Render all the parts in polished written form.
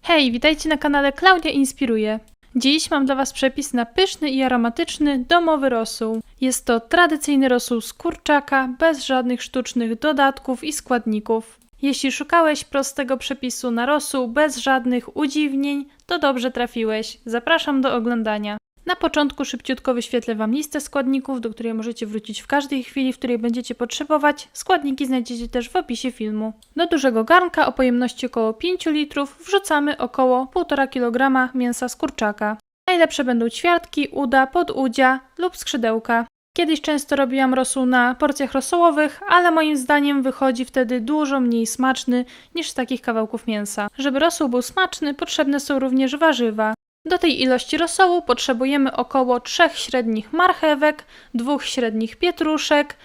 Hej, witajcie na kanale Klaudia Inspiruje. Dziś mam dla Was przepis na pyszny i aromatyczny domowy rosół. Jest to tradycyjny rosół z kurczaka, bez żadnych sztucznych dodatków i składników. Jeśli szukałeś prostego przepisu na rosół, bez żadnych udziwnień, to dobrze trafiłeś. Zapraszam do oglądania. Na początku szybciutko wyświetlę Wam listę składników, do której możecie wrócić w każdej chwili, w której będziecie potrzebować. Składniki znajdziecie też w opisie filmu. Do dużego garnka o pojemności około 5 litrów wrzucamy około 1,5 kg mięsa z kurczaka. Najlepsze będą ćwiartki, uda, podudzia lub skrzydełka. Kiedyś często robiłam rosół na porcjach rosołowych, ale moim zdaniem wychodzi wtedy dużo mniej smaczny niż z takich kawałków mięsa. Żeby rosół był smaczny, potrzebne są również warzywa. Do tej ilości rosołu potrzebujemy około 3 średnich marchewek, 2 średnich pietruszek,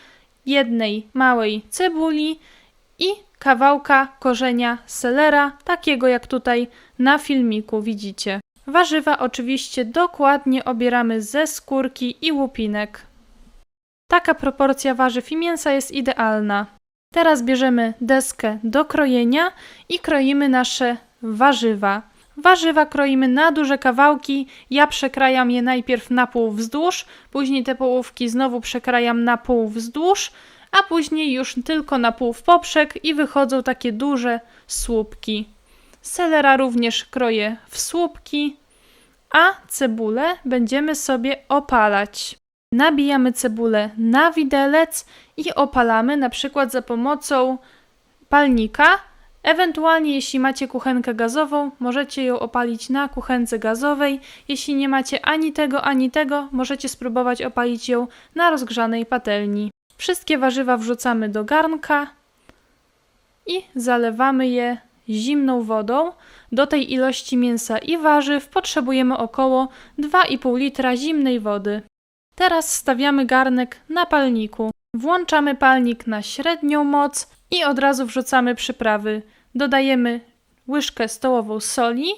1 małej cebuli i kawałka korzenia selera, takiego jak tutaj na filmiku widzicie. Warzywa oczywiście dokładnie obieramy ze skórki i łupinek. Taka proporcja warzyw i mięsa jest idealna. Teraz bierzemy deskę do krojenia i kroimy nasze warzywa. Warzywa kroimy na duże kawałki, ja przekrajam je najpierw na pół wzdłuż, później te połówki znowu przekrajam na pół wzdłuż, a później już tylko na pół w poprzek i wychodzą takie duże słupki. Selera również kroję w słupki, a cebulę będziemy sobie opalać. Nabijamy cebulę na widelec i opalamy na przykład za pomocą palnika. Ewentualnie jeśli macie kuchenkę gazową, możecie ją opalić na kuchence gazowej. Jeśli nie macie ani tego, możecie spróbować opalić ją na rozgrzanej patelni. Wszystkie warzywa wrzucamy do garnka i zalewamy je zimną wodą. Do tej ilości mięsa i warzyw potrzebujemy około 2,5 litra zimnej wody. Teraz stawiamy garnek na palniku. Włączamy palnik na średnią moc i od razu wrzucamy przyprawy. Dodajemy łyżkę stołową soli,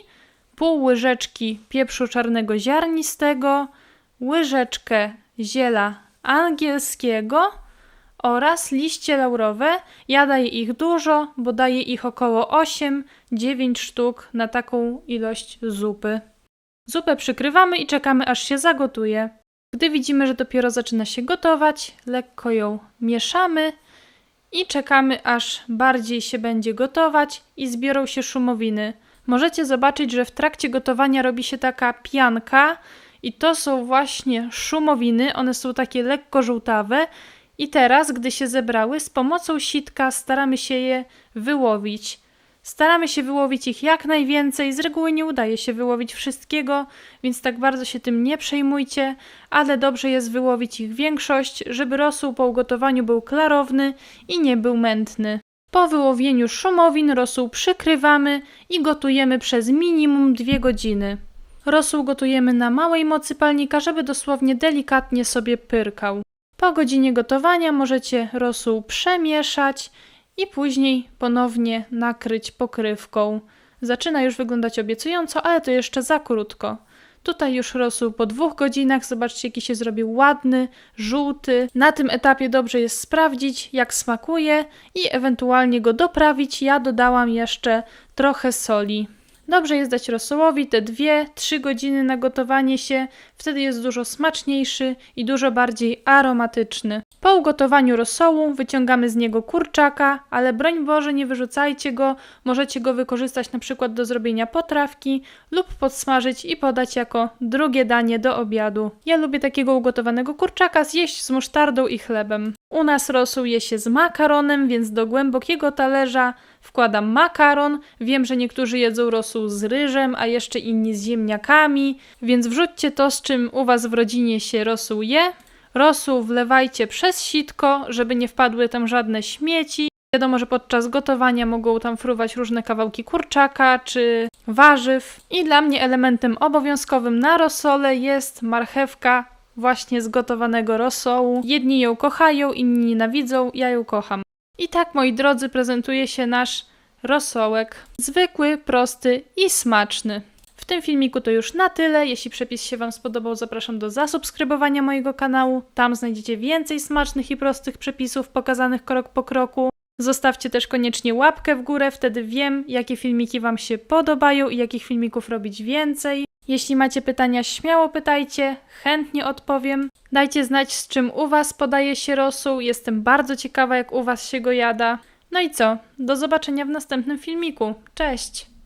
pół łyżeczki pieprzu czarnego ziarnistego, łyżeczkę ziela angielskiego oraz liście laurowe. Ja daję ich dużo, bo daję ich około 8-9 sztuk na taką ilość zupy. Zupę przykrywamy i czekamy, aż się zagotuje. Gdy widzimy, że dopiero zaczyna się gotować, lekko ją mieszamy i czekamy, aż bardziej się będzie gotować i zbiorą się szumowiny. Możecie zobaczyć, że w trakcie gotowania robi się taka pianka i to są właśnie szumowiny. One są takie lekko żółtawe i teraz, gdy się zebrały, z pomocą sitka staramy się je wyłowić. Staramy się wyłowić ich jak najwięcej, z reguły nie udaje się wyłowić wszystkiego, więc tak bardzo się tym nie przejmujcie, ale dobrze jest wyłowić ich większość, żeby rosół po ugotowaniu był klarowny i nie był mętny. Po wyłowieniu szumowin rosół przykrywamy i gotujemy przez minimum 2 godziny. Rosół gotujemy na małej mocy palnika, żeby dosłownie delikatnie sobie pyrkał. Po godzinie gotowania możecie rosół przemieszać i później ponownie nakryć pokrywką. Zaczyna już wyglądać obiecująco, ale to jeszcze za krótko. Tutaj już rosół po 2 godzinach, zobaczcie jaki się zrobił ładny, żółty. Na tym etapie dobrze jest sprawdzić jak smakuje i ewentualnie go doprawić. Ja dodałam jeszcze trochę soli. Dobrze jest dać rosołowi te 2-3 godziny na gotowanie się, wtedy jest dużo smaczniejszy i dużo bardziej aromatyczny. Po ugotowaniu rosołu wyciągamy z niego kurczaka, ale broń Boże nie wyrzucajcie go, możecie go wykorzystać na przykład do zrobienia potrawki lub podsmażyć i podać jako drugie danie do obiadu. Ja lubię takiego ugotowanego kurczaka zjeść z musztardą i chlebem. U nas rosół je się z makaronem, więc do głębokiego talerza wkładam makaron. Wiem, że niektórzy jedzą rosół z ryżem, a jeszcze inni z ziemniakami, więc wrzućcie to, z czym u Was w rodzinie się rosół je. Rosół wlewajcie przez sitko, żeby nie wpadły tam żadne śmieci. Wiadomo, że podczas gotowania mogą tam fruwać różne kawałki kurczaka czy warzyw. I dla mnie elementem obowiązkowym na rosole jest marchewka właśnie z gotowanego rosołu. Jedni ją kochają, inni nienawidzą, ja ją kocham. I tak, moi drodzy, prezentuje się nasz rosołek. Zwykły, prosty i smaczny. W tym filmiku to już na tyle. Jeśli przepis się Wam spodobał, zapraszam do zasubskrybowania mojego kanału. Tam znajdziecie więcej smacznych i prostych przepisów pokazanych krok po kroku. Zostawcie też koniecznie łapkę w górę, wtedy wiem, jakie filmiki Wam się podobają i jakich filmików robić więcej. Jeśli macie pytania, śmiało pytajcie, chętnie odpowiem. Dajcie znać, z czym u Was podaje się rosół, jestem bardzo ciekawa, jak u Was się go jada. No i co? Do zobaczenia w następnym filmiku. Cześć!